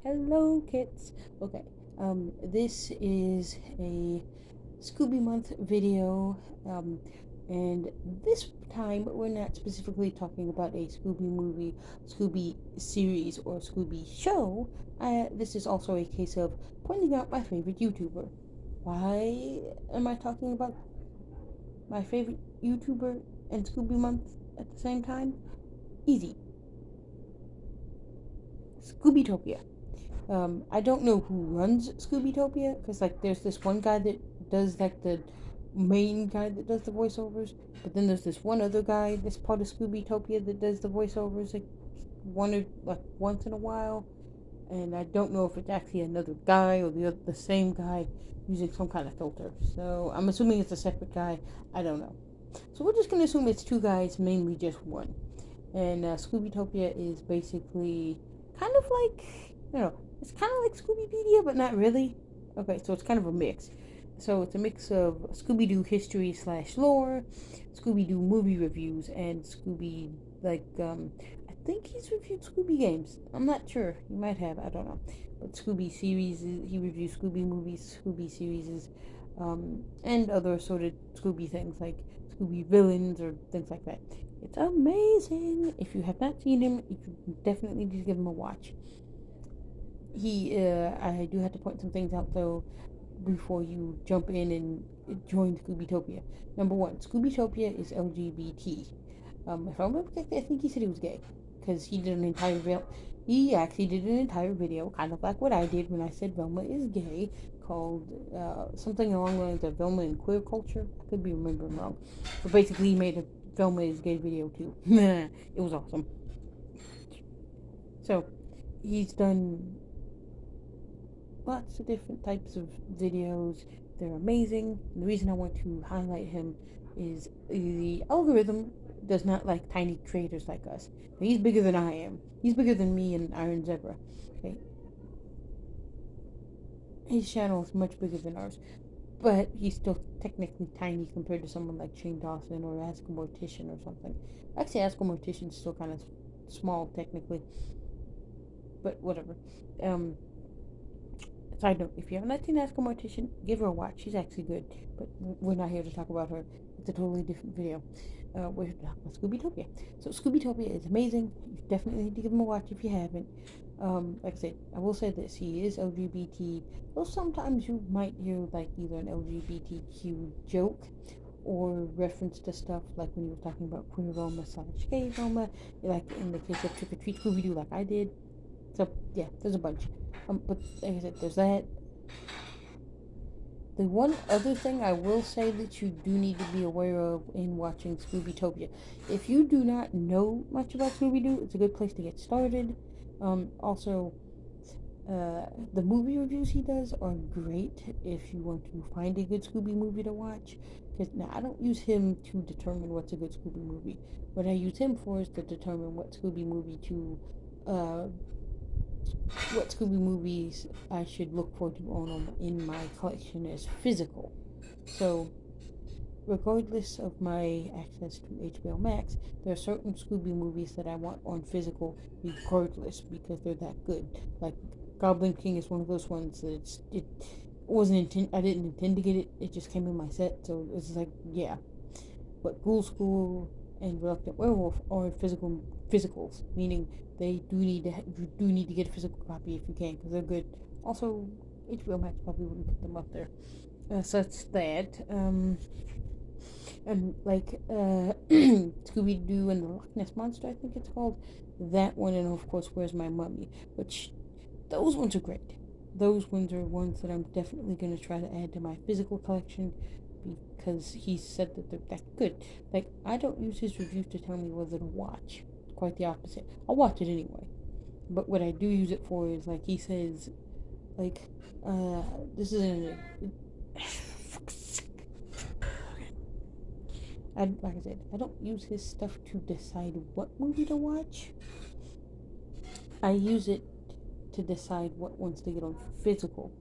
Hello, kids. Okay, this is a Scooby Month video, and this time we're not specifically talking about a Scooby movie, Scooby series, or Scooby show. This is also a case of pointing out my favorite YouTuber. Why am I talking about my favorite YouTuber and Scooby Month at the same time? Easy. Scoobytopia. I don't know who runs Scoobytopia because there's this one guy that does the main guy that does the voiceovers, but then there's this one other guy that's part of Scoobytopia that does the voiceovers once in a while, and I don't know if it's actually another guy or the same guy using some kind of filter. So I'm assuming it's a separate guy. I don't know. So we're just gonna assume it's two guys, mainly just one. And Scoobytopia is basically kind of like, it's kind of like Scoobypedia, but not really. Okay, so it's kind of a mix. So it's a mix of Scooby Doo history slash lore, Scooby Doo movie reviews, and I think he's reviewed Scooby games. I'm not sure. He might have. I don't know. But Scooby series, he reviews Scooby movies, Scooby series, and other sort of Scooby things like Scooby villains or things like that. It's amazing. If you have not seen him, you should definitely just give him a watch. I do have to point some things out though before you jump in and join Scoobytopia. Number one, Scoobytopia is LGBT. If I remember correctly, I think he said he was gay because he actually did an entire video, kind of like what I did when I said Velma is gay, called something along the lines of Velma and queer culture. I could be remembering wrong, but basically he made a Velma is gay video too. It was awesome. So he's done lots of different types of videos. They're amazing. And the reason I want to highlight him is the algorithm does not like tiny creators like us. He's bigger than I am. He's bigger than me and Iron Zebra. Okay, his channel is much bigger than ours, but he's still technically tiny compared to someone like Shane Dawson or Ask a Mortician or something. Actually, Ask a Mortician's still kind of small technically, but whatever. Um, Side note, if you have not seen Ask a Mortician, give her a watch. She's actually good, but we're not here to talk about her. It's a totally different video. We're here to talk about Scoobytopia. So Scoobytopia is amazing. You definitely need to give him a watch if you haven't. Like I said, I will say this: he is LGBT. Though sometimes you might hear like either an LGBTQ joke or reference to stuff like when he was talking about queer Roma slash gay Roma, like in the case of Trick or Treat Scooby Doo, like I did. So yeah, there's a bunch. But like I said, there's that. The one other thing I will say that you do need to be aware of in watching Scoobytopia, if you do not know much about Scooby Doo, it's a good place to get started. Also, the movie reviews he does are great if you want to find a good Scooby movie to watch. Because now I don't use him to determine what's a good Scooby movie. What I use him for is to determine uh, what Scooby movies I should look for to own them in my collection as physical. So, regardless of my access to HBO Max, there are certain Scooby movies that I want on physical regardless because they're that good. Like Goblin King is one of those ones that it wasn't intent. I didn't intend to get it. It just came in my set, so it's like yeah. But Ghoul School and Reluctant Werewolf are physicals, meaning you do need to get a physical copy if you can because they're good. Also, HBO Max probably wouldn't put them up there. Such that and like Scooby Doo and the Loch Ness Monster, I think it's called. That one, and of course, Where's My Mummy? Which those ones are great. Those ones are ones that I'm definitely going to try to add to my physical collection because he said that they're that good. Like, I don't use his reviews to tell me whether to watch. Quite the opposite. I'll watch it anyway. But what I do use it for is, like, he says, like, this is an. Like I said, I don't use his stuff to decide what movie to watch. I use it to decide what ones to get on physical.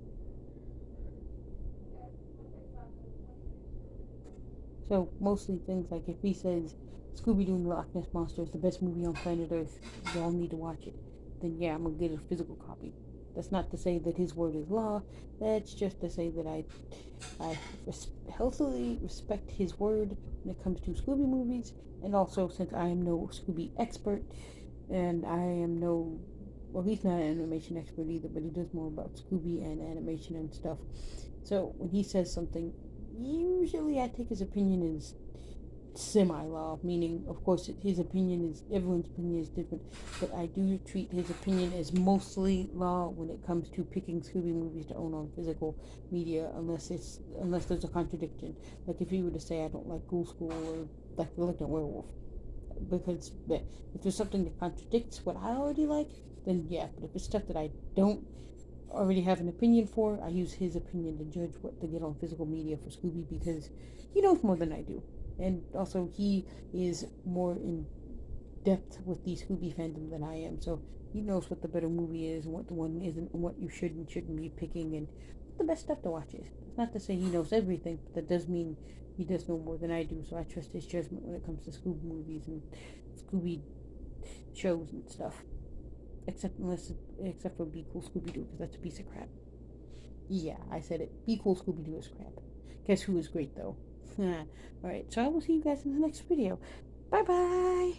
So mostly things like if he says Scooby Doo and the Loch Ness Monster is the best movie on planet Earth, y'all need to watch it. Then yeah, I'm gonna get a physical copy. That's not to say that his word is law. That's just to say that I healthily respect his word when it comes to Scooby movies, and also since I am no Scooby expert, and I am no, well, he's not an animation expert either, but he does more about Scooby and animation and stuff. So when he says something, usually I take his opinion as semi-law, meaning, of course, his opinion is, everyone's opinion is different, but I do treat his opinion as mostly law when it comes to picking Scooby movies to own on physical media, unless there's a contradiction. Like if he were to say I don't like Ghoul School or like Reluctant Werewolf, because if there's something that contradicts what I already like, then yeah. But if it's stuff that I don't already have an opinion for, I use his opinion to judge what to get on physical media for Scooby because he knows more than I do. And also, he is more in depth with the Scooby fandom than I am, so he knows what the better movie is and what the one isn't, and what you should and shouldn't be picking, and what the best stuff to watch is. It's not to say he knows everything, but that does mean he does know more than I do, so I trust his judgment when it comes to Scooby movies and Scooby shows and stuff. Except for Be Cool Scooby Doo, because that's a piece of crap. Yeah, I said it. Be Cool Scooby Doo is crap. Guess who is great though? Alright, so I will see you guys in the next video. Bye bye!